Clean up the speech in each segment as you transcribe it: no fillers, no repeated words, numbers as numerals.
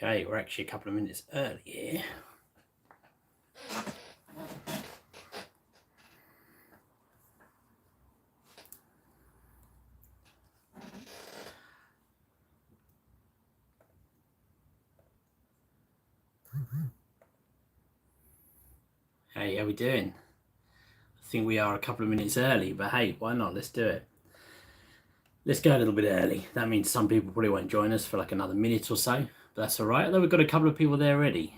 Okay, we're actually a couple of minutes early here. Hey, how we doing? I think we are a couple of minutes early, but hey, why not? Let's do it. Let's go a little bit early. That means some people probably won't join us for like another minute or so, but that's all right. Although we've got a couple of people there already.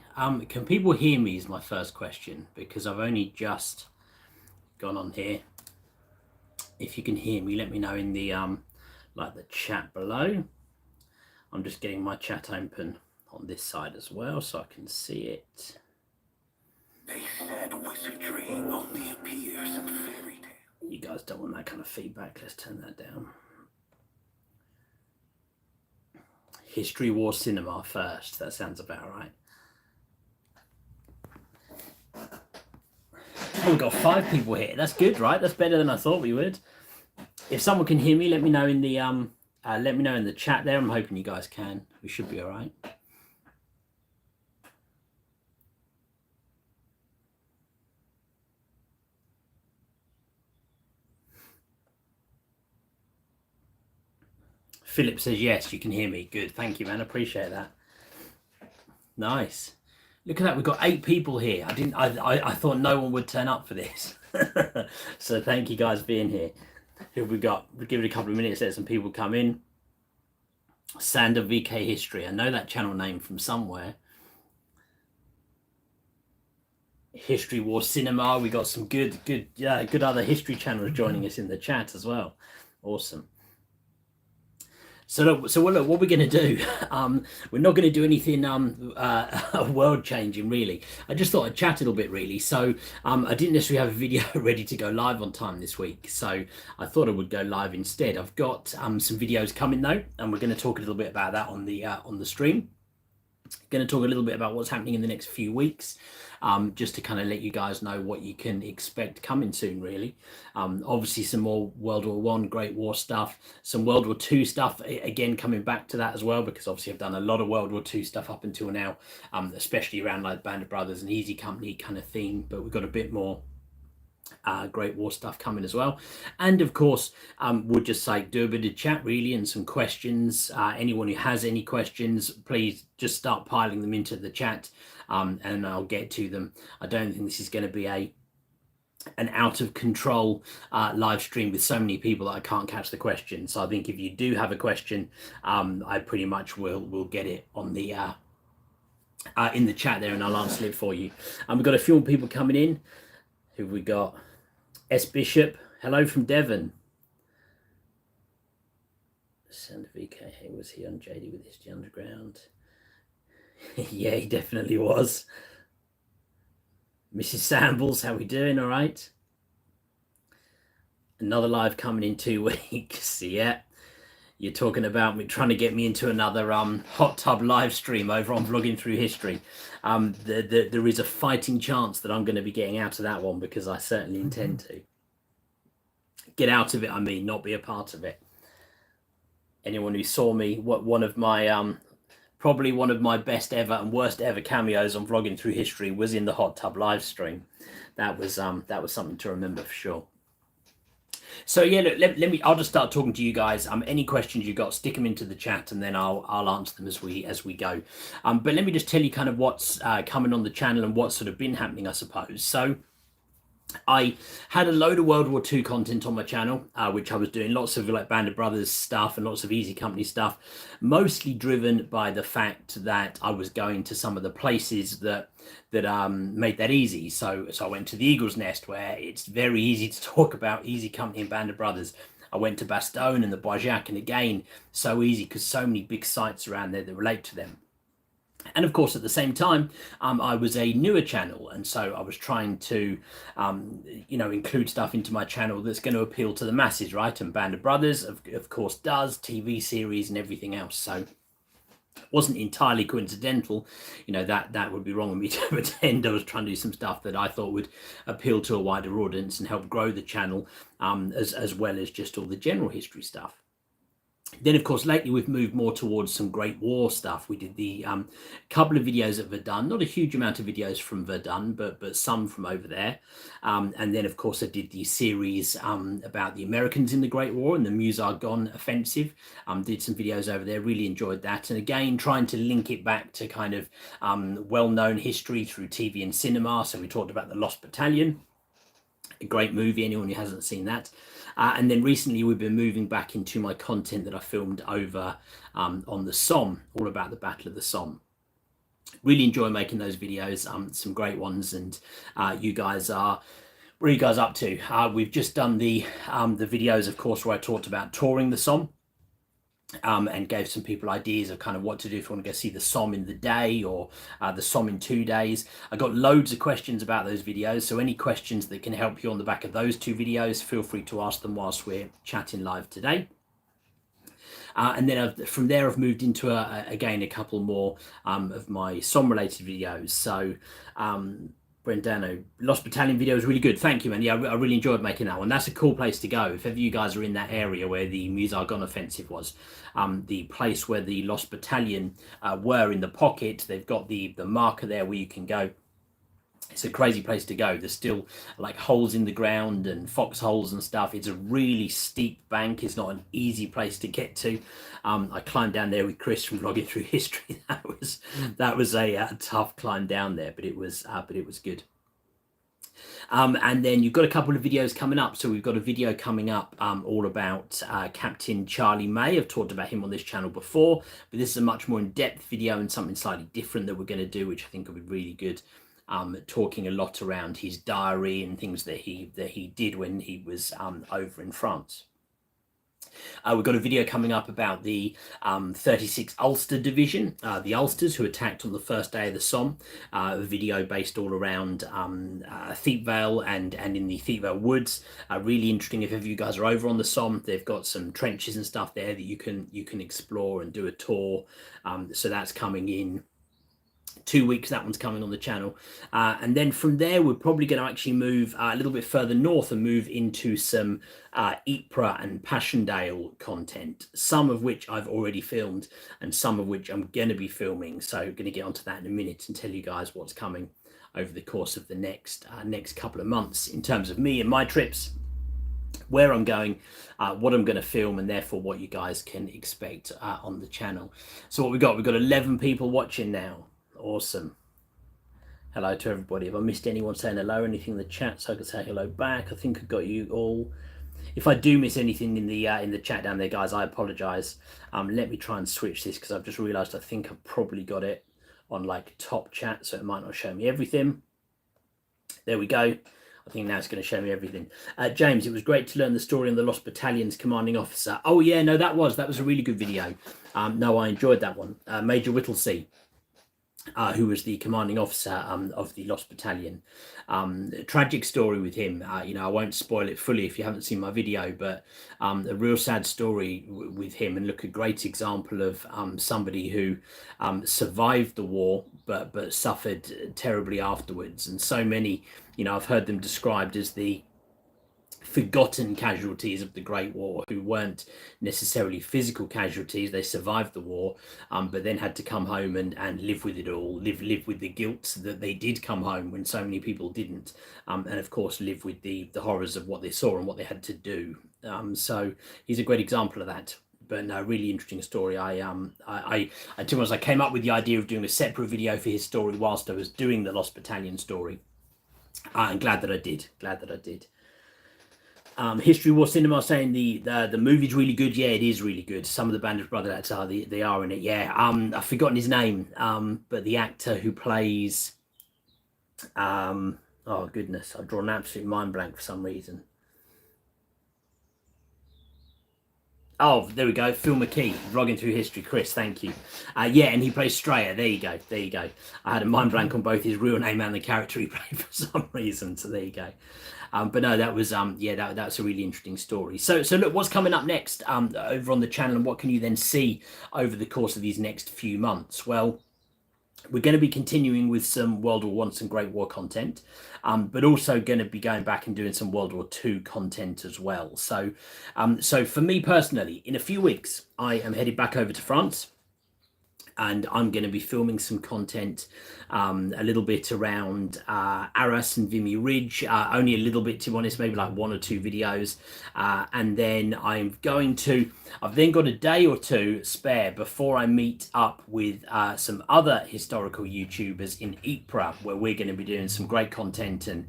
Can people hear me is my first question, because I've only just gone on here. If you can hear me, let me know in the like the chat below. I'm just getting my chat open on this side as well so I can see it. They said wizardry only appears in fairy tales. You guys don't want that kind of feedback. Let's turn that down. History War Cinema first. That sounds about right. Oh, we've got 5 people here. That's good, right? That's better than I thought we would. If someone can hear me, let me know in the chat there. I'm hoping you guys can. We should be all right. Philip says yes, you can hear me. Good, thank you, man. Appreciate that. Nice. Look at that. We've got 8 people here. I thought no one would turn up for this. So thank you guys for being here. Who have we got? We'll give it a couple of minutes, let some people come in. Sander VK History. I know that channel name from somewhere. History War Cinema. We got some good other history channels joining us in the chat as well. Awesome. So look, what we're going to do, we're not going to do anything world changing really. I just thought I'd chat a little bit really. So I didn't necessarily have a video ready to go live on time this week, so I thought I would go live instead. I've got some videos coming though, and we're going to talk a little bit about that on the stream. Going to talk a little bit about what's happening in the next few weeks, just to kind of let you guys know what you can expect coming soon really. Obviously some more World War I, Great War stuff, some World War II stuff, again coming back to that as well, because obviously I've done a lot of World War II stuff up until now, especially around like Band of Brothers and Easy Company kind of theme, but we've got a bit more Great War stuff coming as well. And of course, we'll just say do a bit of chat really and some questions. Anyone who has any questions, please just start piling them into the chat, and I'll get to them. I don't think this is going to be an out of control live stream with so many people that I can't catch the question. So I think if you do have a question, I pretty much will get it on the in the chat there, and I'll answer it for you. We've got a few more people coming in. Who have we got? S Bishop, hello from Devon. Sander VK, hey, was he on JD with History Underground? Yeah, he definitely was. Mrs. Sambles, how we doing? All right. Another live coming in 2 weeks. Yeah. You're talking about me trying to get me into another hot tub live stream over on Vlogging Through History. There is a fighting chance that I'm going to be getting out of that one, because I certainly intend to. Get out of it, I mean, not be a part of it. Anyone who saw me, one of my probably one of my best ever and worst ever cameos on Vlogging Through History was in the hot tub live stream. That was something to remember for sure. So yeah, look, let me. I'll just start talking to you guys. Any questions you got, stick them into the chat, and then I'll answer them as we go. But let me just tell you kind of what's coming on the channel and what's sort of been happening, I suppose. So I had a load of World War II content on my channel, which I was doing lots of like Band of Brothers stuff and lots of Easy Company stuff, mostly driven by the fact that I was going to some of the places that made that easy. So I went to the Eagle's Nest, where it's very easy to talk about Easy Company and Band of Brothers. I went to Bastogne and the Boisjacques, and again, so easy because so many big sites around there that relate to them. And of course, at the same time, I was a newer channel, and so I was trying to, include stuff into my channel that's going to appeal to the masses, right? And Band of Brothers, of course, does TV series and everything else. So it wasn't entirely coincidental, that would be wrong of me to pretend I was trying to do some stuff that I thought would appeal to a wider audience and help grow the channel, as well as just all the general history stuff. Then, of course, lately we've moved more towards some Great War stuff. We did the couple of videos at Verdun, not a huge amount of videos from Verdun, but some from over there. And then, of course, I did the series about the Americans in the Great War and the Meuse-Argonne offensive. Did some videos over there, really enjoyed that. And again, trying to link it back to kind of well-known history through TV and cinema. So we talked about the Lost Battalion, a great movie, anyone who hasn't seen that. And then recently we've been moving back into my content that I filmed over on the Somme, all about the Battle of the Somme. Really enjoy making those videos, some great ones. And you guys are, what are you guys up to? We've just done the videos, of course, where I talked about touring the Somme. And gave some people ideas of kind of what to do if you want to go see the Somme in the day or the Somme in 2 days. I got loads of questions about those videos, so any questions that can help you on the back of those 2 videos, feel free to ask them whilst we're chatting live today. And then from there, I've moved into, again, a couple more of my Somme-related videos. So Brendano, Lost Battalion video is really good. Thank you, man. Yeah, I really enjoyed making that one. That's a cool place to go. If ever you guys are in that area where the Meuse-Argonne offensive was, the place where the Lost Battalion were in the pocket, they've got the marker there where you can go. It's a crazy place to go. There's still like holes in the ground and foxholes and stuff. It's a really steep bank. It's not an easy place to get to. I climbed down there with Chris from Vlogging Through History. That was a tough climb down there, but it was good. And then you've got a couple of videos coming up. So we've got a video coming up all about Captain Charlie May. I've talked about him on this channel before, but this is a much more in-depth video and something slightly different that we're going to do, which I think will be really good. Talking a lot around his diary and things that he did when he was over in France. We've got a video coming up about the 36th Ulster Division, the Ulsters who attacked on the first day of the Somme. A video based all around Thiepval and in the Thiepval woods. Really interesting. If ever you guys are over on the Somme, they've got some trenches and stuff there that you can explore and do a tour. So that's coming in 2 weeks. That one's coming on the channel, and then from there we're probably going to actually move a little bit further north and move into some Ypres and Passchendaele content, some of which I've already filmed and some of which I'm going to be filming. So I'm going to get onto that in a minute and tell you guys what's coming over the course of the next couple of months in terms of me and my trips, where I'm going, what I'm going to film, and therefore what you guys can expect on the channel. So what we've got 11 people watching now. Awesome. Hello to everybody. If I missed anyone saying hello or anything in the chat, so I can say hello back. I think I've got you all. If I do miss anything in the chat down there, guys, I apologize. Let me try and switch this because I've just realized I think I've probably got it on like top chat, so it might not show me everything. There we go. I think now it's going to show me everything. James, it was great to learn the story on the Lost Battalion's commanding officer. Oh yeah, no, that was a really good video. No, I enjoyed that one. Major Whittlesey. Who was the commanding officer of the Lost Battalion. A tragic story with him. You know, I won't spoil it fully if you haven't seen my video, but a real sad story with him, and look, a great example of somebody who survived the war but suffered terribly afterwards. And so many, you know, I've heard them described as the forgotten casualties of the Great War, who weren't necessarily physical casualties. They survived the war, but then had to come home and live with it all, live with the guilt that they did come home when so many people didn't, and of course live with the horrors of what they saw and what they had to do. So he's a great example of that. But no, really interesting story. I came up with the idea of doing a separate video for his story whilst I was doing the Lost Battalion story. I'm glad that I did. History War Cinema saying the movie's really good. Yeah, it is really good. Some of the Band of Brothers they are in it. Yeah, I've forgotten his name, but the actor who plays oh goodness, I've drawn an absolute mind blank for some reason. Oh, there we go. Phil McKee, Vlogging Through History. Chris, thank you. Yeah, and he plays Strayer. There you go. I had a mind blank on both his real name and the character he played for some reason. So there you go. But no, that was that's a really interesting story. So look, what's coming up next over on the channel, and what can you then see over the course of these next few months? Well, We're going to be continuing with some World War One, some Great War content, but also going to be going back and doing some World War Two content as well. So, so for me personally, in a few weeks, I am headed back over to France, and I'm going to be filming some content, a little bit around Arras and Vimy Ridge, only a little bit, to be honest, maybe like 1 or 2 videos. And then I've then got a day or two spare before I meet up with some other historical YouTubers in Ypres, where we're going to be doing some great content and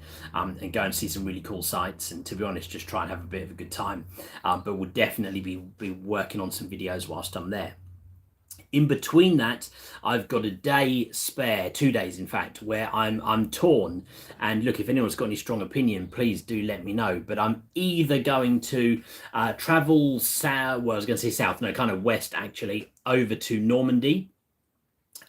go and see some really cool sites. And to be honest, just try and have a bit of a good time. But we'll definitely be working on some videos whilst I'm there. In between that, I've got a day spare, 2 days in fact, where I'm torn. And look, if anyone's got any strong opinion, please do let me know. But I'm either going to travel south, well, I was going to say south, no, kind of west actually, over to Normandy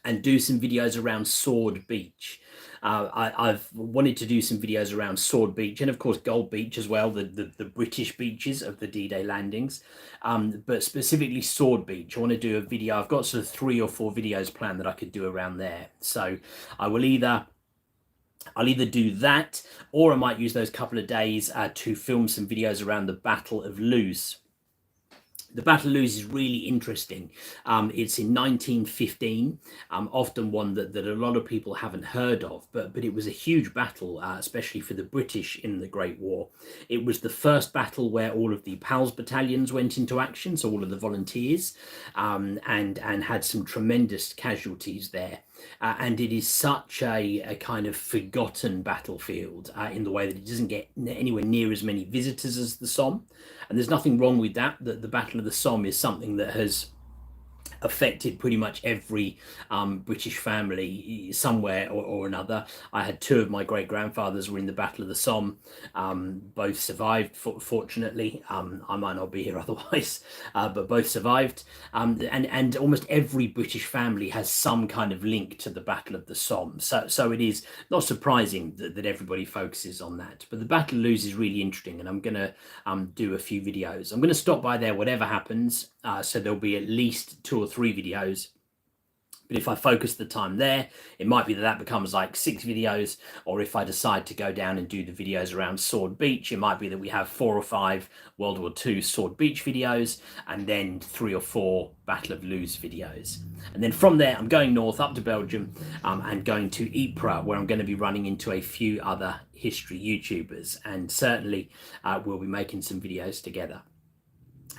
and do some videos around Sword Beach. I've wanted to do some videos around Sword Beach and of course Gold Beach as well, the British beaches of the D-Day landings, but specifically Sword Beach. I want to do a video. I've got sort of 3 or 4 videos planned that I could do around there. So I'll either do that, or I might use those couple of days to film some videos around the Battle of Loos. The Battle of Loos is really interesting. It's in 1915, often one that a lot of people haven't heard of, but it was a huge battle, especially for the British in the Great War. It was the first battle where all of the PALS battalions went into action, so all of the volunteers, and had some tremendous casualties there. And it is such a kind of forgotten battlefield in the way that it doesn't get anywhere near as many visitors as the Somme. And there's nothing wrong with that. The Battle of the Somme is something that has affected pretty much every British family somewhere or another. I had 2 of my great grandfathers were in the Battle of the Somme. Both survived, fortunately. I might not be here otherwise, but both survived. And almost every British family has some kind of link to the Battle of the Somme. So it is not surprising that everybody focuses on that. But the Battle of Loos is really interesting, and I'm going to do a few videos. I'm going to stop by there whatever happens. So there'll be at least 2 or 3 videos. But if I focus the time there, it might be that becomes like 6 videos. Or if I decide to go down and do the videos around Sword Beach, it might be that we have 4 or 5 World War II Sword Beach videos, and then 3 or 4 Battle of Loos videos. And then from there, I'm going north up to Belgium and going to Ypres, where I'm going to be running into a few other history YouTubers. And certainly we'll be making some videos together.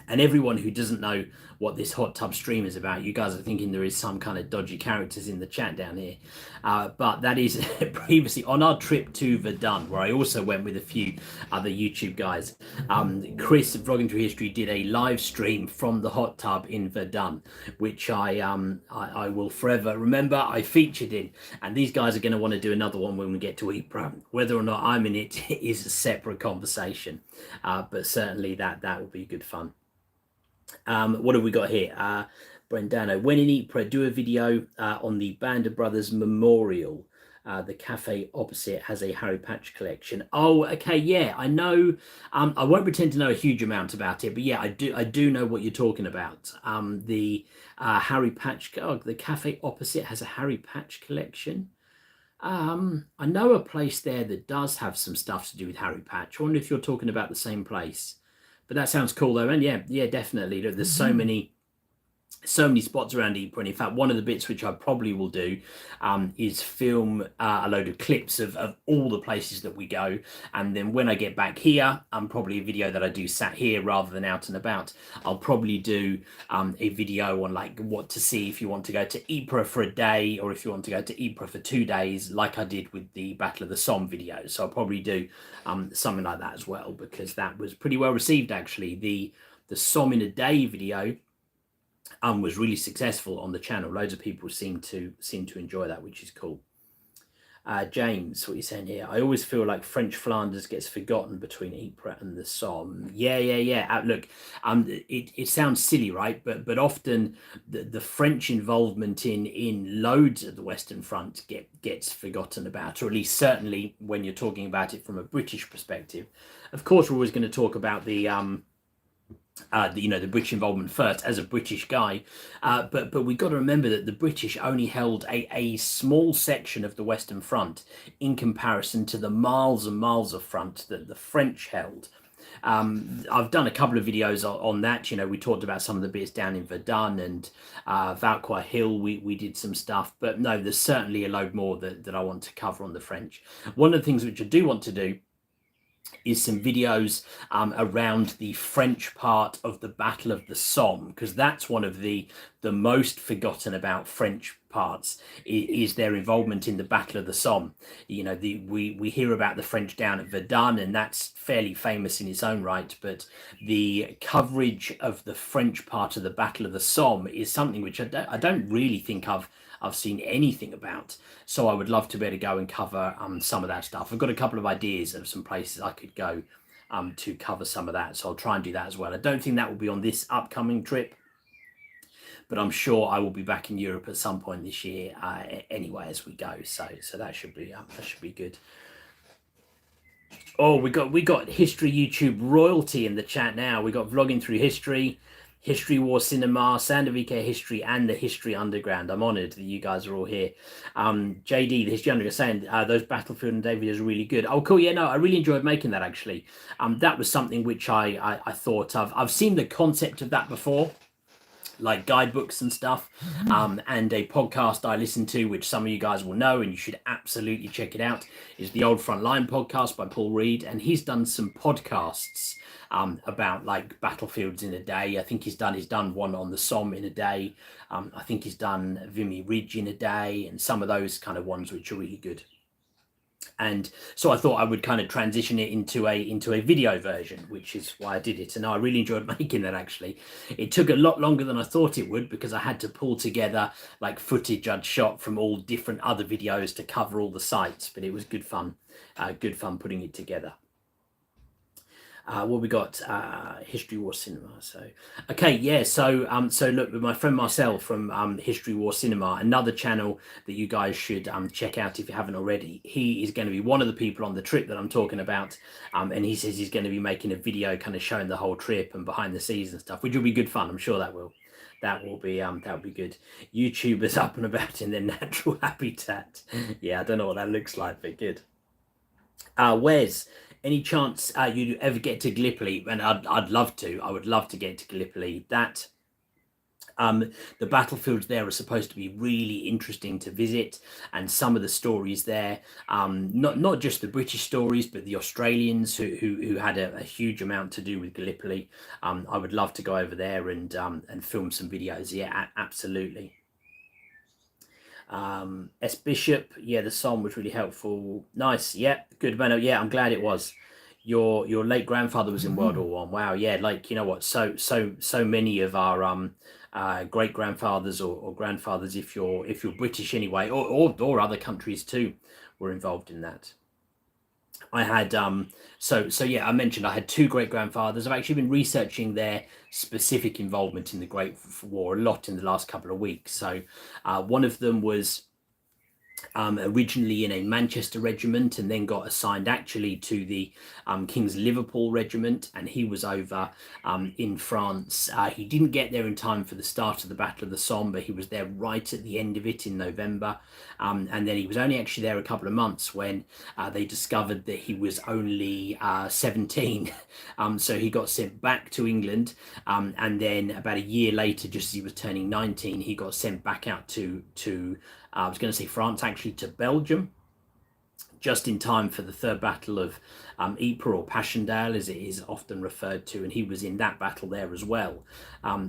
And everyone who doesn't know what this hot tub stream is about, you guys are thinking there is some kind of dodgy characters in the chat down here. But that is previously on our trip to Verdun, where I also went with a few other YouTube guys. Chris of Vlogging Through History did a live stream from the hot tub in Verdun, which I will forever remember I featured in. And these guys are going to want to do another one when we get to Ypres. Whether or not I'm in it is a separate conversation. But certainly that will be good fun. What have we got here? Brendano, when in Ypres, do a video on the Band of Brothers Memorial. The cafe opposite has a Harry Patch collection. Oh, okay, yeah, I know. I won't pretend to know a huge amount about it, but yeah, I do know what you're talking about. The Harry Patch, the cafe opposite has a Harry Patch collection. I know a place there that does have some stuff to do with Harry Patch. I wonder if you're talking about the same place. But that sounds cool though, and yeah, definitely. There's so many spots around Ypres. And in fact, one of the bits which I probably will do is film a load of clips of all the places that we go, and then when I get back here, probably a video that I do sat here rather than out and about. I'll probably do a video on like what to see if you want to go to Ypres for a day, or if you want to go to Ypres for 2 days, like I did with the Battle of the Somme video. So I'll probably do something like that as well, because that was pretty well received actually. The Somme in a day video was really successful on the channel. Loads of people seem to enjoy that, which is cool. James, what you're saying here? I always feel like French Flanders gets forgotten between Ypres and the Somme. Yeah. Look, it sounds silly, right? But often the French involvement in loads of the Western Front gets forgotten about, or at least certainly when you're talking about it from a British perspective. Of course, we're always going to talk about the the British involvement first as a British guy, but we got to remember that the British only held a small section of the Western Front in comparison to the miles and miles of front that the French held. I've done a couple of videos on that. We talked about some of the bits down in Verdun and Vauquois Hill. We did some stuff, but no, there's certainly a load more that I want to cover on the French. One of the things which I do want to do is some videos around the French part of the Battle of the Somme, because that's one of the most forgotten about French parts is their involvement in the Battle of the Somme. We hear about the French down at Verdun, and that's fairly famous in its own right, but the coverage of the French part of the Battle of the Somme is something which I don't really think I've seen anything about. So I would love to be able to go and cover some of that stuff. I've got a couple of ideas of some places I could go to cover some of that. So I'll try and do that as well. I don't think that will be on this upcoming trip, but I'm sure I will be back in Europe at some point this year anyway as we go. So that should be good. Oh, we got History YouTube royalty in the chat now. We got Vlogging Through History, History War Cinema, Sound of EK History, and the History Underground. I'm honoured that you guys are all here. JD, the History Underground, saying those Battlefield and Day videos are really good. Oh, cool. Yeah, no, I really enjoyed making that, actually. That was something which I thought of. I've seen the concept of that before, like guidebooks and stuff, and a podcast I listen to, which some of you guys will know, and you should absolutely check it out, is the Old Front Line podcast by Paul Reed, and he's done some podcasts about like battlefields in a day. I think he's done one on the Somme in a day. I think he's done Vimy Ridge in a day, and some of those kind of ones which are really good. And so I thought I would kind of transition it into a video version, which is why I did it. And I really enjoyed making that, actually. It took a lot longer than I thought it would, because I had to pull together like footage I'd shot from all different other videos to cover all the sites, but it was good fun putting it together. What we got, History War Cinema. So okay, yeah, so look, with my friend Marcel from History War Cinema, another channel that you guys should check out if you haven't already. He is going to be one of the people on the trip that I'm talking about, and he says he's going to be making a video kind of showing the whole trip and behind the scenes and stuff, which will be good fun. I'm sure that will be good. YouTubers up and about in their natural habitat. Yeah, I don't know what that looks like, but good. Wes, any chance you ever get to Gallipoli? And I'd love to. I would love to get to Gallipoli. That the battlefields there are supposed to be really interesting to visit, and some of the stories there, not just the British stories, but the Australians who had a huge amount to do with Gallipoli. I would love to go over there and film some videos. Yeah, absolutely. S Bishop, yeah, the song was really helpful. Nice, yeah, good man. Yeah, I'm glad it was. Your late grandfather was in World War One. Wow, yeah, like, you know what, so many of our great grandfathers or grandfathers, if you're British anyway, or other countries too, were involved in that. I had so yeah, I mentioned I had two great grandfathers. I've actually been researching their specific involvement in the Great War a lot in the last couple of weeks. So one of them was originally in a Manchester regiment, and then got assigned actually to the King's Liverpool regiment, and he was over in France. He didn't get there in time for the start of the Battle of the Somme, but he was there right at the end of it in November, and then he was only actually there a couple of months when they discovered that he was only 17. So he got sent back to England, and then about a year later, just as he was turning 19, he got sent back out to I was going to say France, actually, to Belgium, just in time for the Third Battle of Ypres, or Passchendaele, as it is often referred to, and he was in that battle there as well.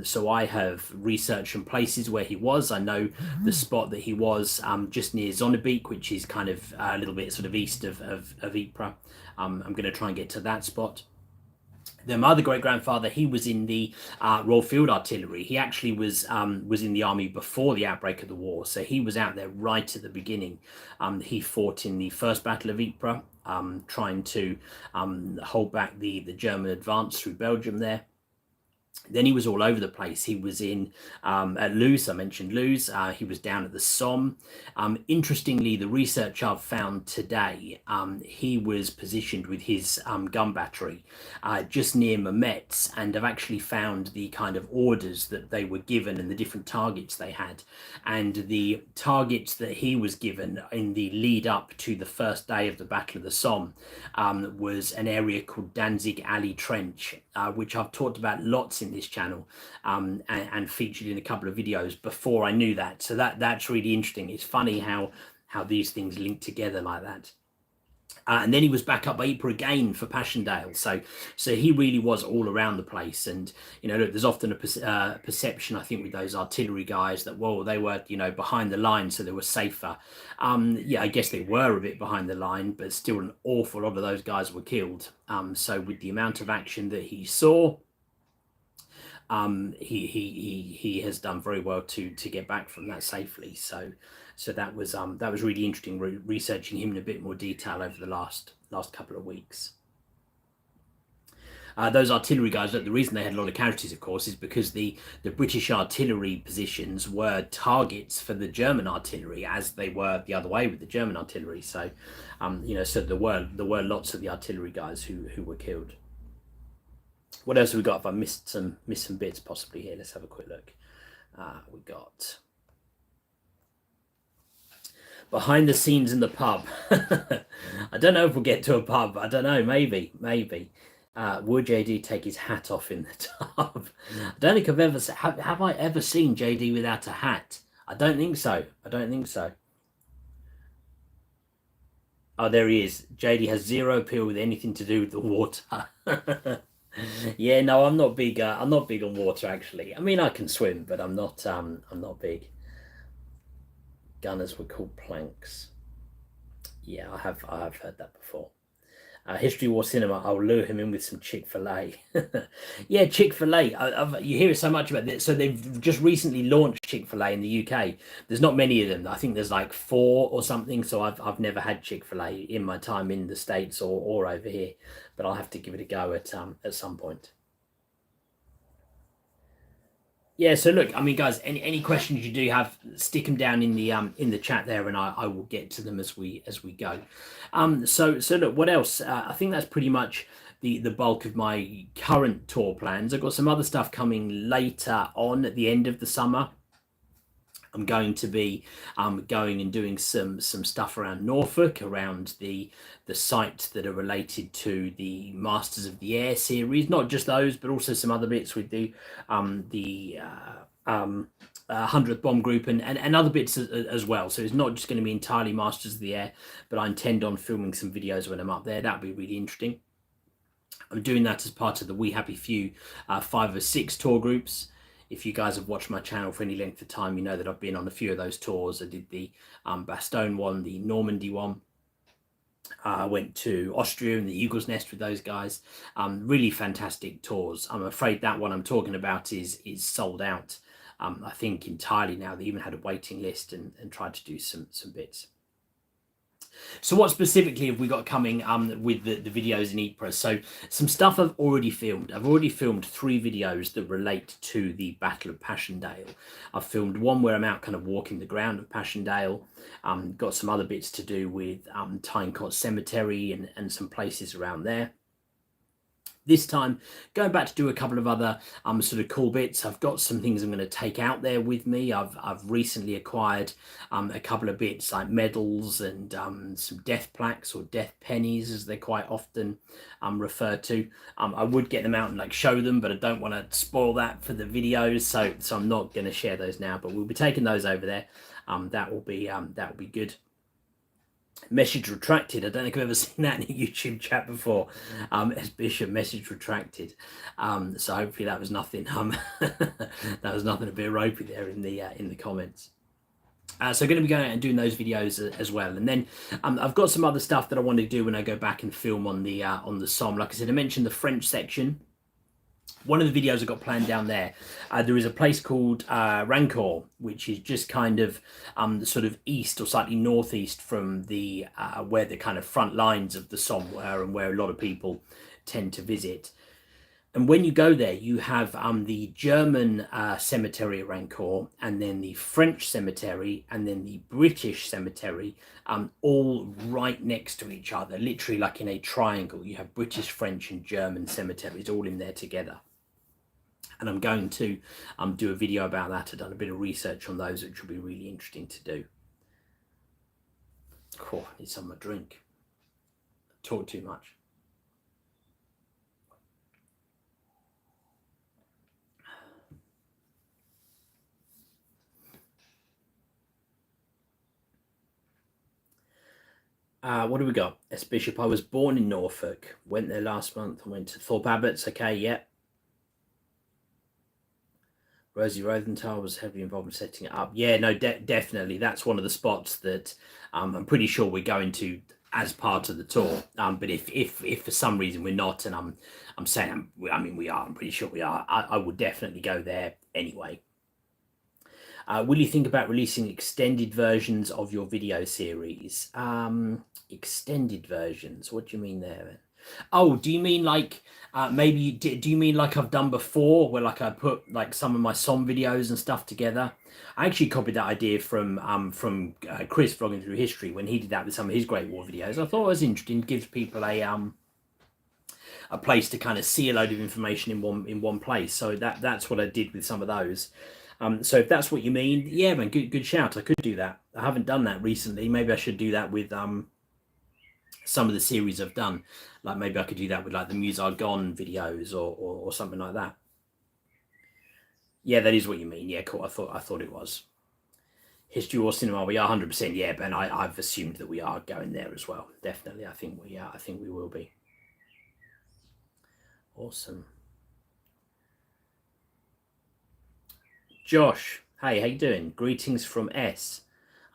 So I have researched some places where he was. I know the spot that he was just near Zonnebeek, which is kind of a little bit sort of east of Ypres. I'm going to try and get to that spot. Then my other great grandfather, he was in the Royal Field Artillery. He actually was in the army before the outbreak of the war, so he was out there right at the beginning. He fought in the First Battle of Ypres, trying to hold back the German advance through Belgium there. Then he was all over the place. He was in at Luz. I mentioned Luz. He was down at the Somme. Interestingly, the research I've found today, he was positioned with his gun battery just near Mametz, and I've actually found the kind of orders that they were given and the different targets they had. And the targets that he was given in the lead up to the first day of the Battle of the Somme was an area called Danzig Alley Trench, which I've talked about lots in this channel and featured in a couple of videos before I knew that. So that's really interesting. It's funny how these things link together like that. And then he was back up by Ypres again for Passchendaele. So he really was all around the place. And, you know, look, there's often a perception, I think, with those artillery guys that, well, they were, you know, behind the line, so they were safer. Yeah, I guess they were a bit behind the line, but still an awful lot of those guys were killed. So with the amount of action that he saw, he has done very well to get back from that safely. So that was really interesting, researching him in a bit more detail over the last couple of weeks. Those artillery guys, the reason they had a lot of casualties, of course, is because the British artillery positions were targets for the German artillery, as they were the other way with the German artillery. So, you know, so there were lots of the artillery guys who were killed. What else have we got? If I missed some bits possibly here, let's have a quick look. We got behind the scenes in the pub. I don't know if we'll get to a pub. I don't know. Maybe. Would JD take his hat off in the tub? I don't think I've ever have I ever seen JD without a hat? I don't think so. Oh, there he is. JD has zero appeal with anything to do with the water. Yeah, no, I'm not big on water, actually. I mean, I can swim, but I'm not big. Gunners were called planks. Yeah, I have heard that before. History War Cinema, I'll lure him in with some Chick-fil-A. Yeah, Chick-fil-A. You hear so much about this. So they've just recently launched Chick-fil-A in the UK. There's not many of them. I think there's like 4 or something. So I've never had Chick-fil-A in my time in the States or over here. But I'll have to give it a go at some point. Yeah, so look, I mean, guys, any questions you do have, stick them down in the chat there, and I will get to them as we go. So look, what else? I think that's pretty much the bulk of my current tour plans. I've got some other stuff coming later on at the end of the summer. I'm going to be going and doing some stuff around Norfolk, around the sites that are related to the Masters of the Air series. Not just those, but also some other bits with the 100th Bomb Group and other bits as well. So it's not just going to be entirely Masters of the Air, but I intend on filming some videos when I'm up there. That'll be really interesting. I'm doing that as part of the We Happy Few 5 or 6 tour groups. If you guys have watched my channel for any length of time, you know that I've been on a few of those tours. I did the Bastogne one, the Normandy one. I went to Austria and the Eagle's Nest with those guys. Really fantastic tours. I'm afraid that one I'm talking about is sold out. I think entirely now. They even had a waiting list and tried to do some bits. So what specifically have we got coming with the videos in Ypres? So some stuff I've already filmed. I've already filmed 3 videos that relate to the Battle of Passchendaele. I've filmed one where I'm out kind of walking the ground of Passchendaele. Got some other bits to do with Tynecott Cemetery and some places around there. This time, going back to do a couple of other sort of cool bits. I've got some things I'm going to take out there with me. I've recently acquired a couple of bits like medals and some death plaques or death pennies, as they're quite often referred to. I would get them out and like show them, but I don't want to spoil that for the videos, so I'm not going to share those now. But we'll be taking those over there. That will be good. Message retracted. I don't think I've ever seen that in a YouTube chat before. As Bishop, message retracted. So hopefully that was nothing. That was nothing a bit ropey there in the comments. So I'm going to be going out and doing those videos as well. And then I've got some other stuff that I want to do when I go back and film on the Somme. Like I said, I mentioned the French section. One of the videos I've got planned down there, there is a place called Rancourt, which is just kind of sort of east or slightly northeast from the where the kind of front lines of the Somme were and where a lot of people tend to visit. And when you go there, you have the German cemetery at Rancourt, and then the French cemetery, and then the British cemetery, all right next to each other, literally like in a triangle. You have British, French, and German cemeteries all in there together. And I'm going to do a video about that. I've done a bit of research on those, which will be really interesting to do. Cool, I need some of my drink. Talk too much. What do we got? S. Bishop, I was born in Norfolk, went there last month and went to Thorpe Abbots. Okay, yeah. Rosie Rosenthal was heavily involved in setting it up. Yeah, no, definitely. That's one of the spots that I'm pretty sure we're going to as part of the tour. But if for some reason we're not, and I'm saying, I mean, we are, I'm pretty sure we are, I would definitely go there anyway. Will you think about releasing extended versions of your video series? Extended versions, what do you mean there? Oh, do you mean like maybe do you mean like I've done before, where like I put like some of my song videos and stuff together? I actually copied that idea from Chris Vlogging Through History when he did that with some of his Great War videos. I thought it was interesting. It gives people a place to kind of see a load of information in one place. So that's what I did with some of those. So if that's what you mean, yeah, man, good shout. I could do that. I haven't done that recently. Maybe I should do that with some of the series I've done. Like maybe I could do that with like the Muse Are Gone videos or something like that. Yeah, that is what you mean. Yeah, cool. I thought it was. History or cinema, we are 100%. Yeah, Ben, I've assumed that we are going there as well. Definitely, I think we will be. Awesome. Josh, hey, how you doing? Greetings from S.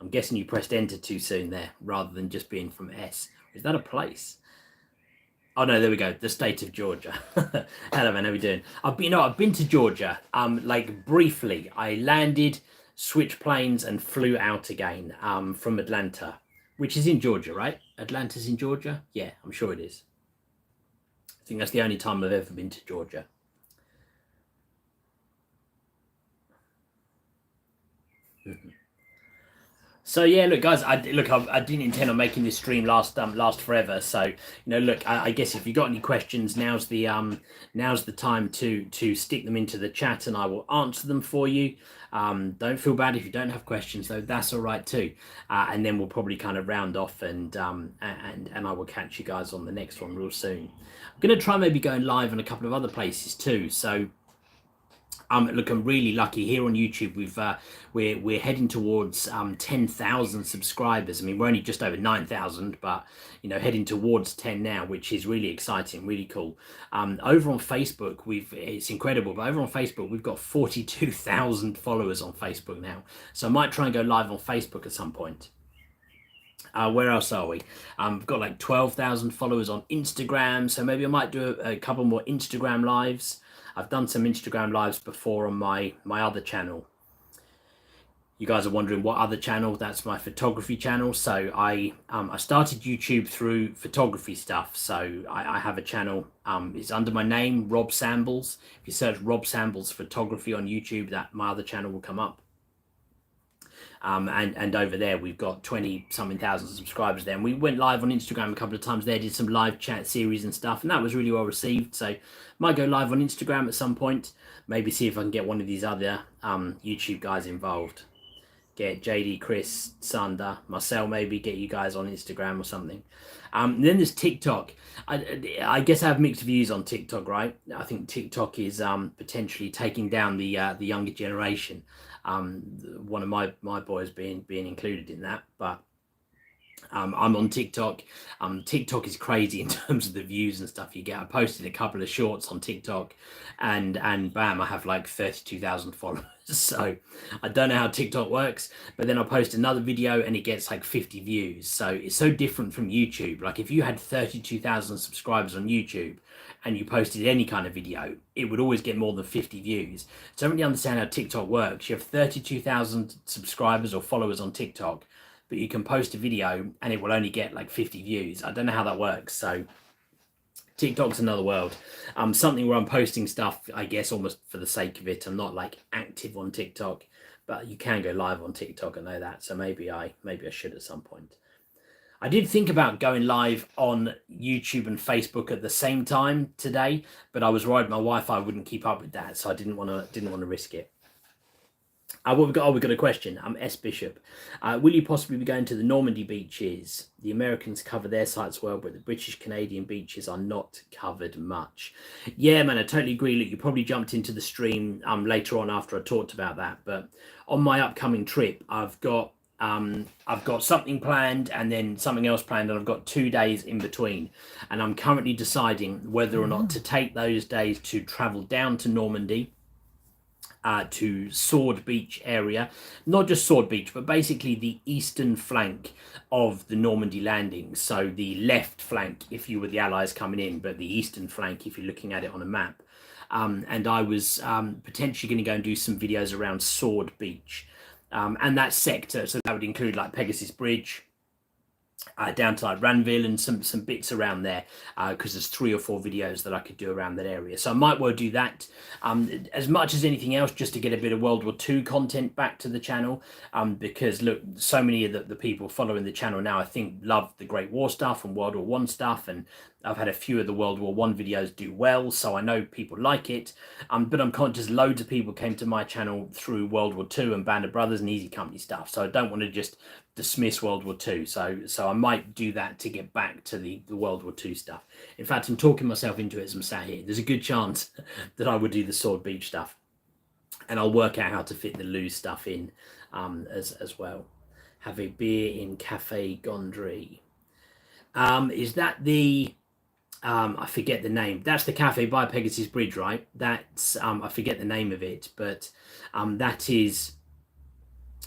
I'm guessing you pressed enter too soon there, rather than just being from S. Is that a place? Oh no, there we go. The state of Georgia. Hello, man. How we doing? I've been to Georgia. Like briefly. I landed, switched planes, and flew out again. From Atlanta, which is in Georgia, right? Atlanta's in Georgia. Yeah, I'm sure it is. I think that's the only time I've ever been to Georgia. So yeah, look, guys, I didn't intend on making this stream last forever. So look, I guess if you got any questions, now's the time to stick them into the chat, and I will answer them for you. Don't feel bad if you don't have questions, though. That's all right too. And then we'll probably kind of round off, and I will catch you guys on the next one real soon. I'm gonna try maybe going live on a couple of other places too. So. Look, I'm really lucky here on YouTube. We're heading towards 10,000 subscribers. I mean, we're only just over 9,000, but heading towards 10 now, which is really exciting, really cool. Over on Facebook, it's incredible, but over on Facebook, we've got 42,000 followers on Facebook now. So I might try and go live on Facebook at some point. Where else are we? We've got like 12,000 followers on Instagram, so maybe I might do a couple more Instagram lives. I've done some Instagram lives before on my other channel. You guys are wondering what other channel? That's my photography channel. So I started YouTube through photography stuff. So I have a channel. It's under my name, Rob Sambles. If you search Rob Sambles Photography on YouTube, that my other channel will come up. And over there we've got 20-something thousand subscribers there, and we went live on Instagram a couple of times there, did some live chat series and stuff, and that was really well received. So might go live on Instagram at some point, maybe see if I can get one of these other YouTube guys involved, get JD, Chris, Sander, Marcel, maybe get you guys on Instagram or something. Then there's TikTok. I guess I have mixed views on TikTok, right? I think TikTok is potentially taking down the younger generation. One of my boys being included in that, but I'm on TikTok. TikTok is crazy in terms of the views and stuff you get. I posted a couple of shorts on TikTok, and bam, I have like 32,000 followers. So I don't know how TikTok works, but then I post another video and it gets like 50 views. So it's so different from YouTube. Like if you had 32,000 subscribers on YouTube and you posted any kind of video, it would always get more than 50 views. So I don't really understand how TikTok works. You have 32,000 subscribers or followers on TikTok, but you can post a video and it will only get like 50 views. I don't know how that works. So TikTok's another world. Something where I'm posting stuff, I guess, almost for the sake of it. I'm not like active on TikTok, but you can go live on TikTok. I know that, so maybe I should at some point. I did think about going live on YouTube and Facebook at the same time today, but I was worried my Wi-Fi wouldn't keep up with that, so I didn't want to risk it. What we've got? Oh, we've got a question. I'm S Bishop. Will you possibly be going to the Normandy beaches? The Americans cover their sites well, but the British Canadian beaches are not covered much. Yeah, man, I totally agree. Look, you probably jumped into the stream later on after I talked about that. But on my upcoming trip, I've got something planned and then something else planned, and I've got 2 days in between. And I'm currently deciding whether or not to take those days to travel down to Normandy, to Sword Beach area, not just Sword Beach, but basically the eastern flank of the Normandy landings. So the left flank, if you were the Allies coming in, but the eastern flank, if you're looking at it on a map. And I was potentially going to go and do some videos around Sword Beach and that sector. So that would include like Pegasus Bridge, down to like Ranville and some bits around there, because there's 3 or 4 videos that I could do around that area. So I might well do that as much as anything else, just to get a bit of World War II content back to the channel, because look, so many of the people following the channel now, I think, love the Great War stuff and World War One stuff, and I've had a few of the World War One videos do well, so I know people like it. But I'm conscious loads of people came to my channel through World War Two and Band of Brothers and Easy Company stuff, so I don't want to just dismiss World War Two. So I might do that to get back to the World War Two stuff. In fact, I'm talking myself into it as I'm sat here. There's a good chance that I would do the Sword Beach stuff, and I'll work out how to fit the Luz stuff in as well. Have a beer in Cafe Gondry. Is that the I forget the name. That's the cafe by Pegasus Bridge, right? That's I forget the name of it, but that is,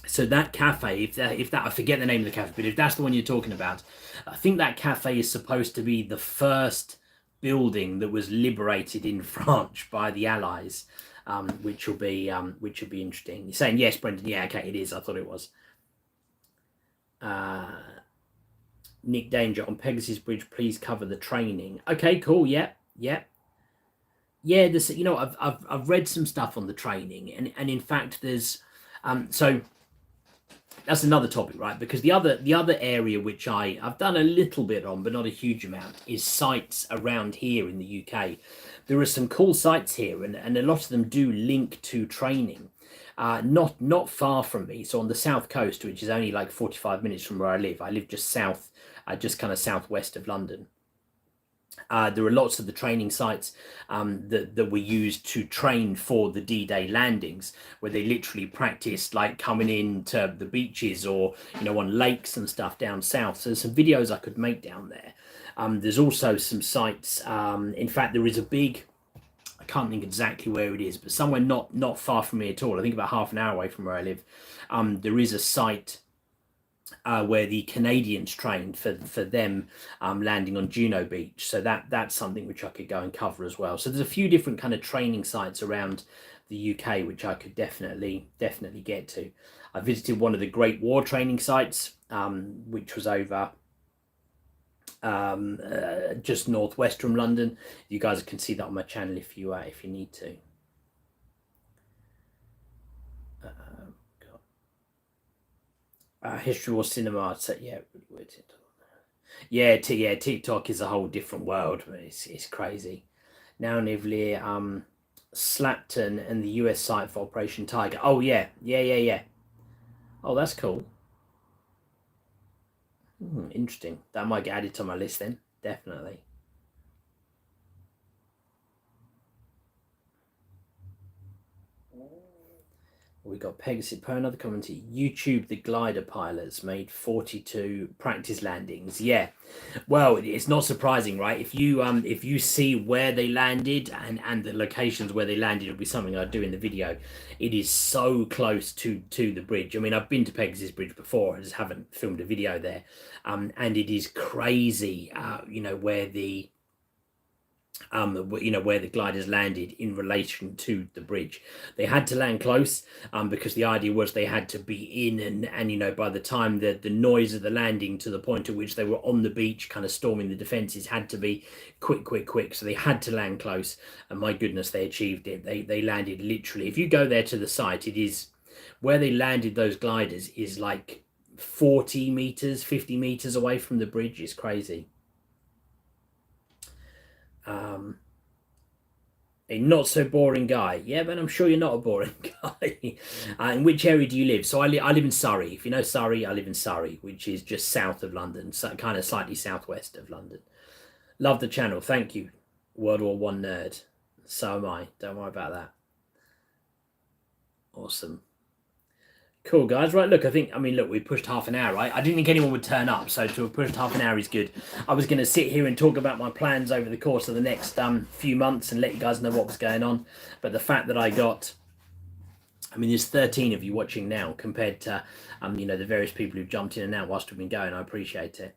so that cafe, if that I forget the name of the cafe, but if that's the one you're talking about, I think that cafe is supposed to be the first building that was liberated in France by the Allies, which will be interesting. You're saying yes, Brendan? Yeah, okay, it is. I thought it was. Nick Danger, on Pegasus Bridge, please cover the training. Okay, cool. Yeah. This, you know, I've read some stuff on the training, and in fact, there's so that's another topic, right? Because the other area which I've done a little bit on, but not a huge amount, is sites around here in the UK. There are some cool sites here, and a lot of them do link to training. Not far from me, so on the south coast, which is only like 45 minutes from where I live. I live just south, just kind of southwest of London. There are lots of the training sites that were used to train for the D-Day landings, where they literally practiced like coming into the beaches or, you know, on lakes and stuff down south. So there's some videos I could make down there. There's also some sites. In fact, there is a big, I can't think exactly where it is, but somewhere not far from me at all. I think about half an hour away from where I live. There is a site where the Canadians trained for them landing on Juno Beach. So that's something which I could go and cover as well. So there's a few different kind of training sites around the UK which I could definitely get to. I visited one of the Great War training sites, which was over just northwest from London. You guys can see that on my channel if you need to. History or cinema, so yeah, TikTok is a whole different world. It's crazy. Now Nivlear, Slapton and the US site for Operation Tiger. Oh yeah. Oh, that's cool. Interesting. That might get added to my list then, definitely. We got Pegasus per another commentary. YouTube, the glider pilots made 42 practice landings. Yeah, well, it's not surprising, right? If you see where they landed and the locations where they landed, it'll be something I'd do in the video. It is so close to the bridge. I mean, I've been to Pegasus Bridge before. I just haven't filmed a video there, and it is crazy. You know, where the where the gliders landed in relation to the bridge. They had to land close because the idea was they had to be in, and by the time the noise of the landing to the point at which they were on the beach kind of storming the defenses had to be quick. So they had to land close, and my goodness, they achieved it. They landed literally, if you go there to the site, it is where they landed those gliders is like 40 meters, 50 meters away from the bridge. Is crazy. A not so boring guy. Yeah, but I'm sure you're not a boring guy. In which area do you live? So I live in Surrey. If you know Surrey, I live in Surrey, which is just south of London, so kind of slightly southwest of London. Love the channel. Thank you, World War One nerd. So am I. Don't worry about that. Awesome. Cool, guys. Right, look, look, we pushed half an hour, right? I didn't think anyone would turn up, so to have pushed half an hour is good. I was going to sit here and talk about my plans over the course of the next few months and let you guys know what was going on. But the fact that I got, there's 13 of you watching now compared to, the various people who've jumped in and out whilst we've been going. I appreciate it.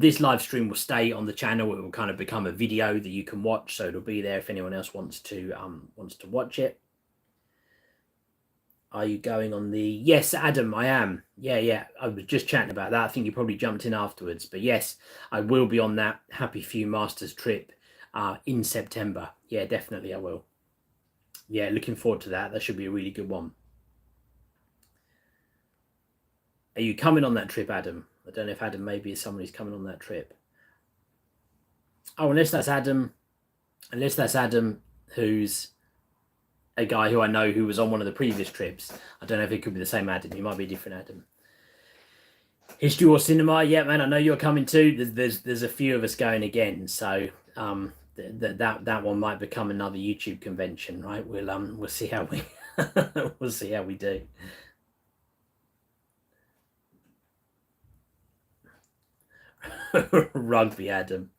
This live stream will stay on the channel. It will kind of become a video that you can watch, so it'll be there if anyone else wants to watch it. Are you going on the... Yes, Adam, I am. Yeah. I was just chatting about that. I think you probably jumped in afterwards. But yes, I will be on that Happy Few Masters trip in September. Yeah, definitely I will. Yeah, looking forward to that. That should be a really good one. Are you coming on that trip, Adam? I don't know if Adam maybe is someone who's coming on that trip. Oh, unless that's Adam who's... a guy who I know who was on one of the previous trips. I don't know if it could be the same Adam. He might be a different Adam. History or cinema? Yeah, man, I know you're coming too. There's a few of us going again, so that one might become another YouTube convention, right? We'll see how we we'll see how we do. Rugby, Adam.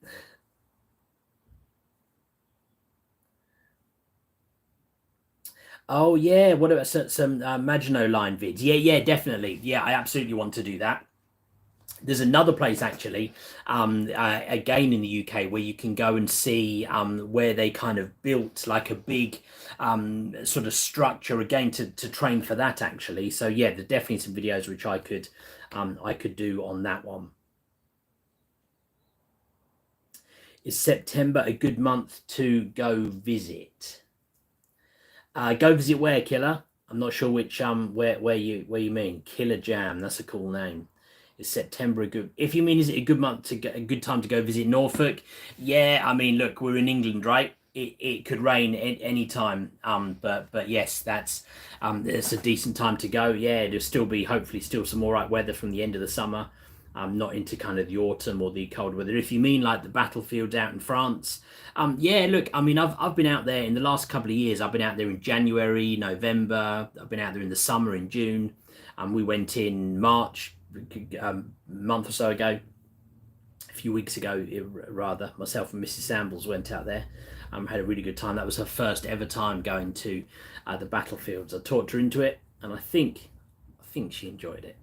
Oh yeah, what about some Maginot Line vids? Yeah, definitely. Yeah, I absolutely want to do that. There's another place actually, again in the UK, where you can go and see where they kind of built like a big sort of structure again to train for that actually. So yeah, there's definitely some videos which I could do on that one. Is September a good month to go visit? Go visit where, Killer? I'm not sure which where you mean. Killer Jam, that's a cool name. Is September a good... If you mean is it a good month to get a good time to go visit Norfolk? Yeah, I mean, look, we're in England, right? It could rain at any time, but yes, that's it's a decent time to go. Yeah, there'll still be hopefully still some all right weather from the end of the summer. Not into kind of the autumn or the cold weather. If you mean like the battlefields out in France, yeah, look, I've been out there in the last couple of years. I've been out there in January, November. I've been out there in the summer in June. We went in March, a month or so ago, a few weeks ago, rather. Myself and Mrs. Sambles went out there. Had a really good time. That was her first ever time going to the battlefields. I talked her into it, and I think she enjoyed it.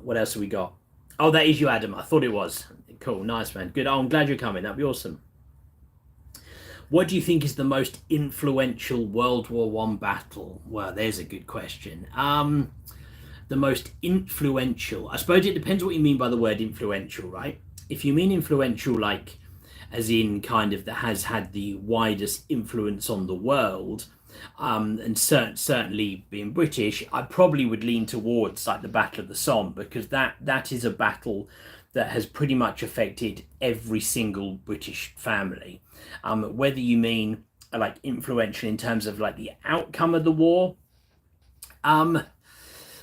What else have we got? Oh, that is you, Adam. I thought it was. Cool, nice, man. Good. Oh, I'm glad you're coming. That'd be awesome. What do you think is the most influential World War One battle? Well, there's a good question. The most influential, I suppose it depends what you mean by the word influential, right? If you mean influential, like as in kind of that has had the widest influence on the world, and certainly being British, I probably would lean towards like the Battle of the Somme, because that is a battle that has pretty much affected every single British family. Whether you mean like influential in terms of like the outcome of the war,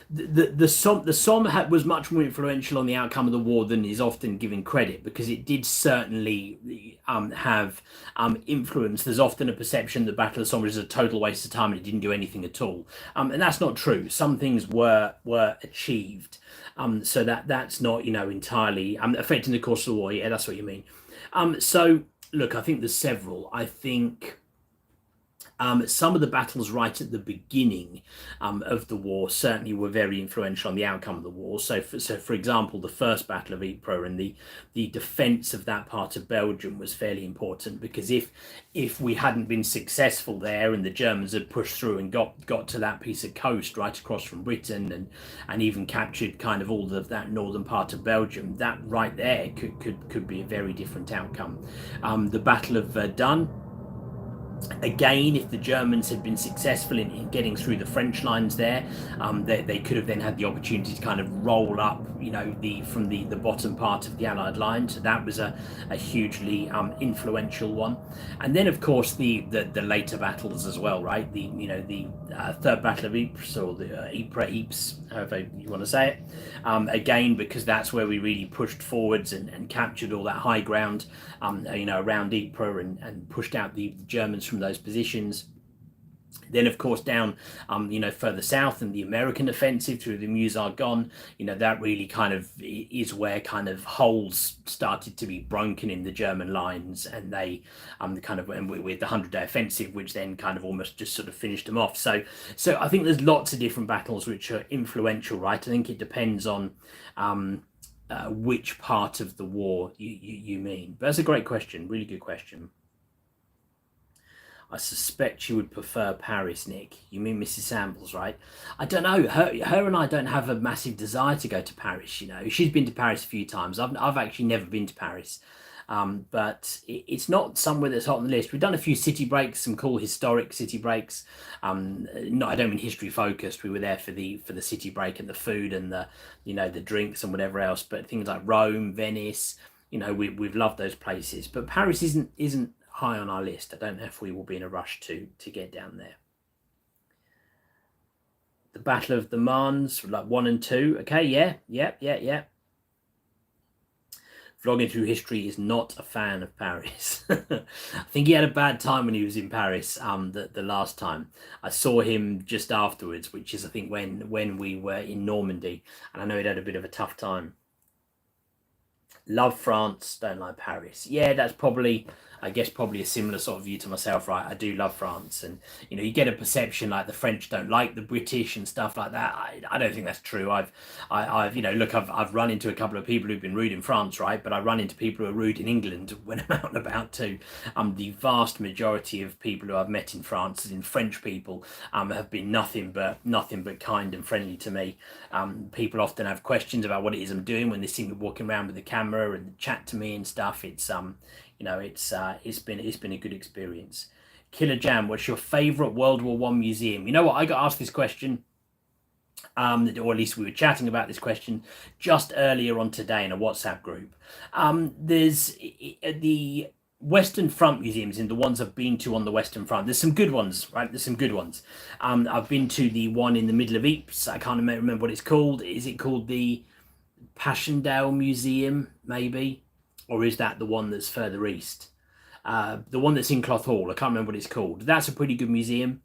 the Somme was much more influential on the outcome of the war than is often given credit, because it did certainly have influence. There's often a perception that Battle of the Somme was a total waste of time and it didn't do anything at all, and that's not true. Some things were achieved, so that's not entirely affecting the course of the war. Yeah, that's what you mean. So look, I think there's several. I think Some of the battles right at the beginning of the war certainly were very influential on the outcome of the war. So for example, the first Battle of Ypres and the defence of that part of Belgium was fairly important, because if we hadn't been successful there and the Germans had pushed through and got to that piece of coast right across from Britain and even captured kind of all of that northern part of Belgium, that right there could be a very different outcome. The Battle of Verdun. Again, if the Germans had been successful in getting through the French lines there, they could have then had the opportunity to kind of roll up, from the bottom part of the Allied line. So that was a hugely influential one. And then, of course, the later battles as well, right? The Third Battle of Ypres, or the Ypres, however you want to say it. Again, because that's where we really pushed forwards and captured all that high ground, around Ypres and pushed out the Germans from those positions. Then, of course, down, further south, and the American offensive through the Meuse-Argonne, that really kind of is where kind of holes started to be broken in the German lines, and they with the 100-day offensive, which then kind of almost just sort of finished them off. So I think there's lots of different battles which are influential, right? I think it depends on which part of the war you mean. But that's a great question, really good question. I suspect you would prefer Paris, Nick. You mean Mrs. Sambles, right? I don't know. Her and I don't have a massive desire to go to Paris. She's been to Paris a few times. I've actually never been to Paris, but it's not somewhere that's hot on the list. We've done a few city breaks, some cool historic city breaks. No, I don't mean history focused. We were there for the city break and the food and the drinks and whatever else. But things like Rome, Venice, we've loved those places. But Paris isn't high on our list. I don't know if we will be in a rush to get down there. The Battle of the Marne, like 1 and 2. Okay, yeah. Vlogging Through History is not a fan of Paris. I think he had a bad time when he was in Paris the last time. I saw him just afterwards, which is I think when we were in Normandy, and I know he'd had a bit of a tough time. Love France, don't like Paris. Yeah, that's probably a similar sort of view to myself, right? I do love France, and you get a perception like the French don't like the British and stuff like that. I don't think that's true. I've run into a couple of people who've been rude in France, right? But I run into people who are rude in England when I'm out and about too. The vast majority of people who I've met in France, as in French people, have been nothing but kind and friendly to me. People often have questions about what it is I'm doing when they see me walking around with the camera and chat to me and stuff. It's been a good experience. Killer Jam, what's your favorite World War I museum? You know what? I got asked this question, or at least we were chatting about this question just earlier on today in a WhatsApp group. There's the Western Front museums, in the ones I've been to on the Western Front. There's some good ones, right? There's some good ones. I've been to the one in the middle of Ypres. I can't remember what it's called. Is it called the Passchendaele Museum, maybe? Or is that the one that's further east? The one that's in Cloth Hall, I can't remember what it's called. That's a pretty good museum.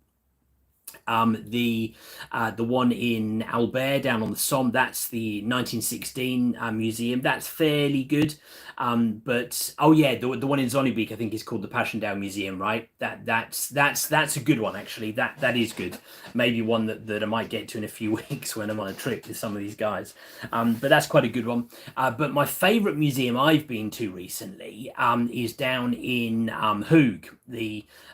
The one in Albert down on the Somme, that's the 1916 museum. That's fairly good. But oh yeah, the one in Zonnebeke I think is called the Passchendaele Museum, right? That's a good one actually. That is good. Maybe one that I might get to in a few weeks when I'm on a trip with some of these guys. But that's quite a good one. But my favourite museum I've been to recently is down in Hoog.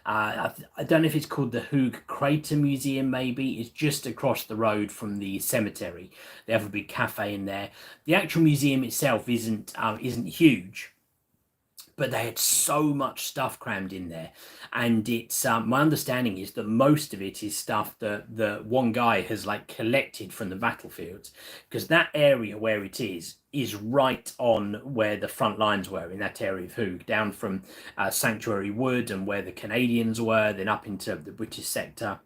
I don't know if it's called the Hoog Crater Museum, maybe. It's just across the road from the cemetery. They have a big cafe in there. The actual museum itself isn't huge, but they had so much stuff crammed in there, and it's my understanding is that most of it is stuff that the one guy has like collected from the battlefields, because that area where it is right on where the front lines were, in that area of Hoog, down from Sanctuary Wood and where the Canadians were, then up into the British sector.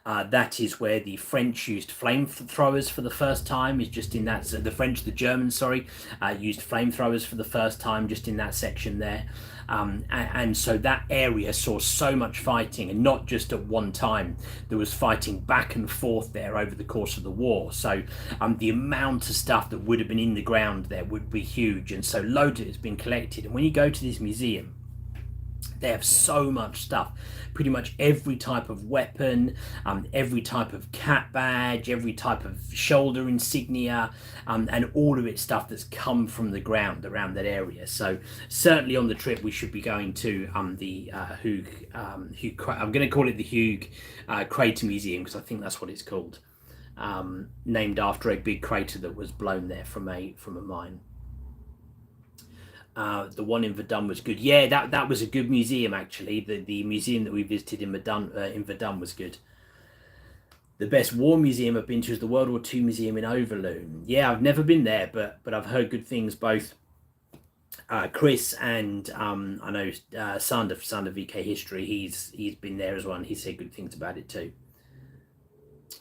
That is where the French used flamethrowers for the first time, is just in that, the Germans, used flamethrowers for the first time just in that section there. And so that area saw so much fighting, and not just at one time. There was fighting back and forth there over the course of the war. So the amount of stuff that would have been in the ground there would be huge, and so loads of it's been collected. And when you go to this museum, They have so much stuff, pretty much every type of weapon, every type of cat badge, every type of shoulder insignia, and all of it stuff that's come from the ground around that area. So certainly on the trip we should be going to the Hugh, I'm going to call it the Hugh Crater Museum, because I think that's what it's called, named after a big crater that was blown there from a mine. The one in Verdun was good. Yeah, that was a good museum, actually. The museum that we visited in Verdun was good. The best war museum I've been to is the World War II Museum in Overloon. Yeah, I've never been there, but I've heard good things. Both Chris and I know Sander VK History. He's been there as well, and he said good things about it too.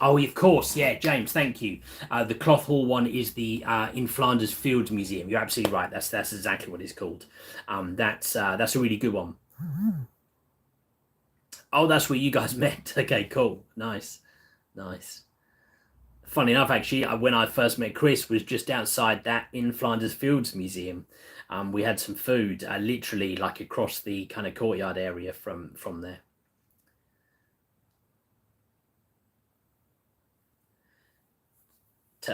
Oh, of course, yeah, James, thank you. The Cloth Hall one is the in Flanders Fields Museum. You're absolutely right. That's exactly what it's called. That's a really good one. Oh, that's where you guys met. Okay, cool, nice. Funny enough, actually, when I first met Chris was just outside that in Flanders Fields Museum. We had some food, literally like across the kind of courtyard area from there.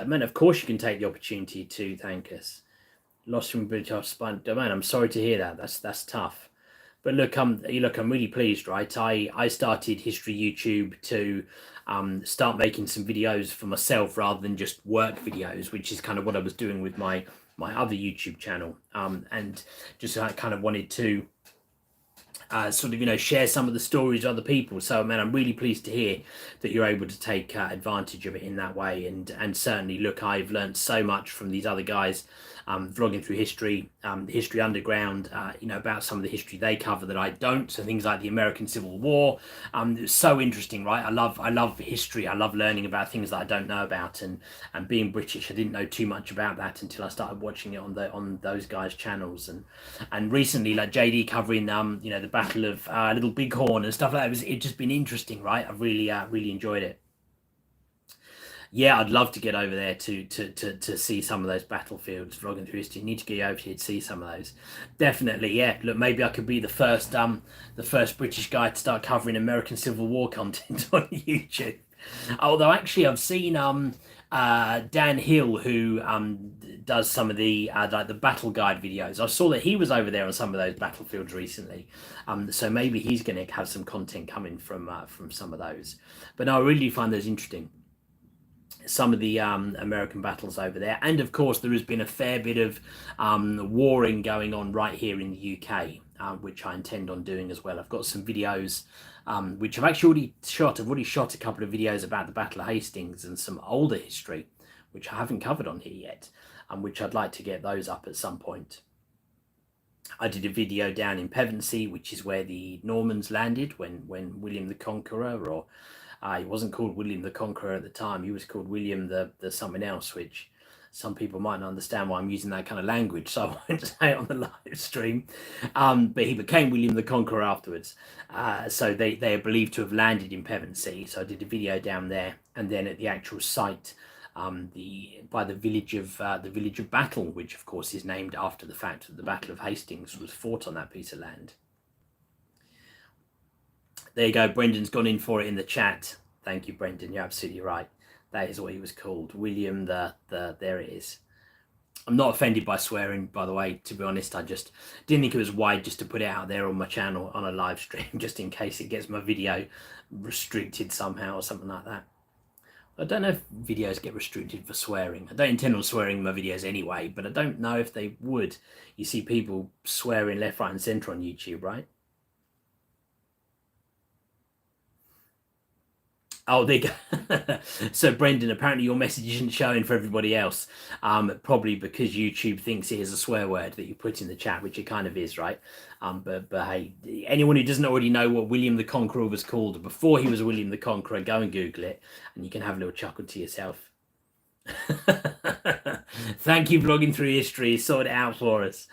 Man, of course you can take the opportunity to thank us. Lost from British Spine Domain. I'm sorry to hear that. That's tough. But look, I'm really pleased, right? I started History YouTube to start making some videos for myself rather than just work videos, which is kind of what I was doing with my other YouTube channel, and just I kind of wanted to sort of share some of the stories of other people. So man, I'm really pleased to hear that you're able to take advantage of it in that way, and certainly look, I've learned so much from these other guys vlogging through history, History Underground, about some of the history they cover that I don't. So things like the American Civil War, it's so interesting, right? I love history. I love learning about things that I don't know about, and being British, I didn't know too much about that until I started watching it on those guys' channels, and recently, like JD covering the Battle of Little Bighorn and stuff like that. It's just been interesting, right? I've really enjoyed it. Yeah, I'd love to get over there to see some of those battlefields, vlogging through history. You need to get over here to see some of those. Definitely, yeah. Look, maybe I could be the first British guy to start covering American Civil War content on YouTube. Although actually, I've seen Dan Hill, who does some of the like the battle guide videos. I saw that he was over there on some of those battlefields recently. So maybe he's going to have some content coming from some of those. But no, I really find those interesting, some of the American battles over there. And of course, there has been a fair bit of warring going on right here in the UK, which I intend on doing as well. I've got some videos which I've actually already shot. I've already shot a couple of videos about the Battle of Hastings and some older history, which I haven't covered on here yet, and which I'd like to get those up at some point. I did a video down in Pevensey, which is where the Normans landed when William the Conqueror, or he wasn't called William the Conqueror at the time. He was called William the something else, which some people might not understand why I'm using that kind of language, so I won't say it on the live stream. But he became William the Conqueror afterwards. So they are believed to have landed in Pevensey. So I did a video down there, and then at the actual site, by the village of Battle, which of course is named after the fact that the Battle of Hastings was fought on that piece of land. There you go. Brendan's gone in for it in the chat. Thank you, Brendan. You're absolutely right. That is what he was called. William there it is. I'm not offended by swearing, by the way, to be honest. I just didn't think it was wide just to put it out there on my channel on a live stream, just in case it gets my video restricted somehow or something like that. I don't know if videos get restricted for swearing. I don't intend on swearing in my videos anyway, but I don't know if they would. You see people swearing left, right, and centre on YouTube, right? Oh, there you go. So, Brendan, apparently your message isn't showing for everybody else. Probably because YouTube thinks it is a swear word that you put in the chat, which it kind of is, right? But hey, anyone who doesn't already know what William the Conqueror was called before he was William the Conqueror, go and Google it, and you can have a little chuckle to yourself. Thank you, Vlogging Through History. Sort it out for us.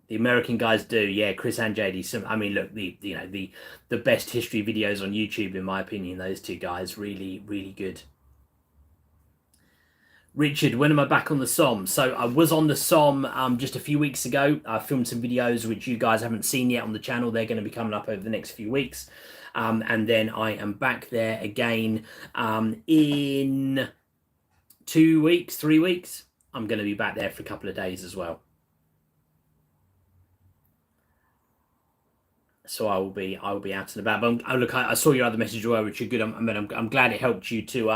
The American guys do, yeah. Chris and JD. I mean, look, the best history videos on YouTube, in my opinion. Those two guys, really good. Richard, when am I back on the Somme? So I was on the Somme just a few weeks ago. I filmed some videos which you guys haven't seen yet on the channel. They're going to be coming up over the next few weeks. And then I am back there again in 2 weeks, 3 weeks. I'm going to be back there for a couple of days as well. So I will be out and about. But look, I saw your other message as well, Richard. Good. I'm glad it helped you to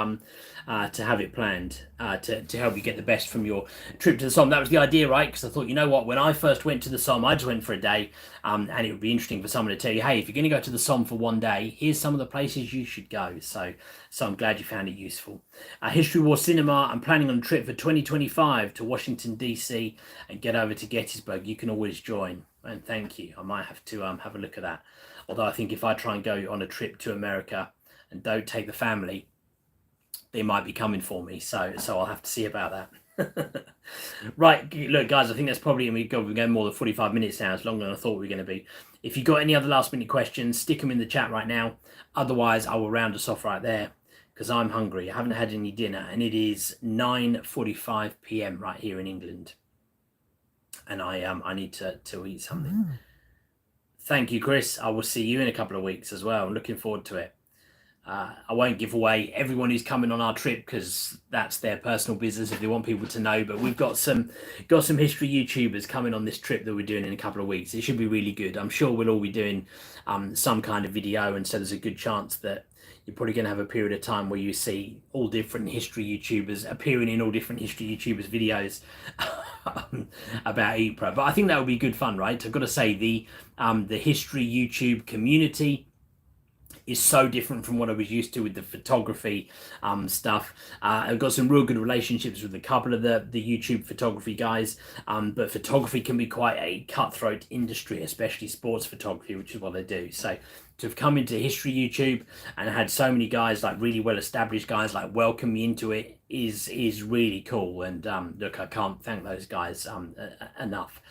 have it planned to help you get the best from your trip to the Somme. That was the idea, right? Because I thought, you know what, when I first went to the Somme, I just went for a day, and it would be interesting for someone to tell you, hey, if you're going to go to the Somme for one day, here's some of the places you should go. So I'm glad you found it useful. History War Cinema. I'm planning on a trip for 2025 to Washington DC and get over to Gettysburg. You can always join. And thank you. I might have to have a look at that. Although I think if I try and go on a trip to America and don't take the family, they might be coming for me. So I'll have to see about that. Right, look, guys, I think that's probably we're going more than 45 minutes now. It's longer than I thought we were going to be. If you've got any other last minute questions, stick them in the chat right now. Otherwise, I will round us off right there because I'm hungry. I haven't had any dinner, and it is 9:45 p.m. right here in England. And I need to eat something. Thank you, Chris. I will see you in a couple of weeks as well. I'm looking forward to it. I won't give away everyone who's coming on our trip because that's their personal business if they want people to know. But we've got some history YouTubers coming on this trip that we're doing in a couple of weeks. It should be really good. I'm sure we'll all be doing some kind of video, and so there's a good chance that you're probably going to have a period of time where you see all different history YouTubers appearing in all different history YouTubers videos about Ypres. But I think that would be good fun, right? I've got to say the history YouTube community is so different from what I was used to with the photography stuff. I've got some real good relationships with a couple of the YouTube photography guys, but photography can be quite a cutthroat industry, especially sports photography, which is what I do. So to have come into history YouTube and had so many guys, like really well established guys, like welcome me into it is really cool. And look, I can't thank those guys enough.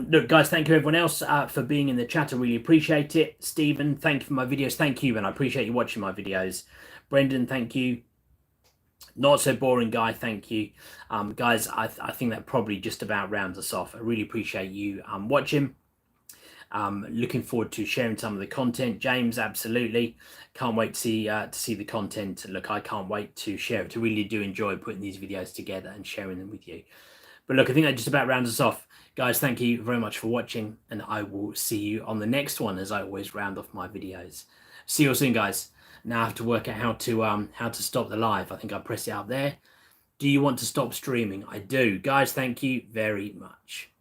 Look, guys, thank you everyone else for being in the chat. I really appreciate it. Stephen, thank you for my videos. Thank you, and I appreciate you watching my videos. Brendan, thank you. Not so boring guy, thank you. Guys, I think that probably just about rounds us off. I really appreciate you watching. Looking forward to sharing some of the content. James, absolutely. Can't wait to see the content. Look, I can't wait to share it. I really do enjoy putting these videos together and sharing them with you. But look, I think that just about rounds us off. Guys, thank you very much for watching, and I will see you on the next one as I always round off my videos. See you soon, guys. Now I have to work out how to stop the live. I think I press it up there. Do you want to stop streaming? I do. Guys, thank you very much.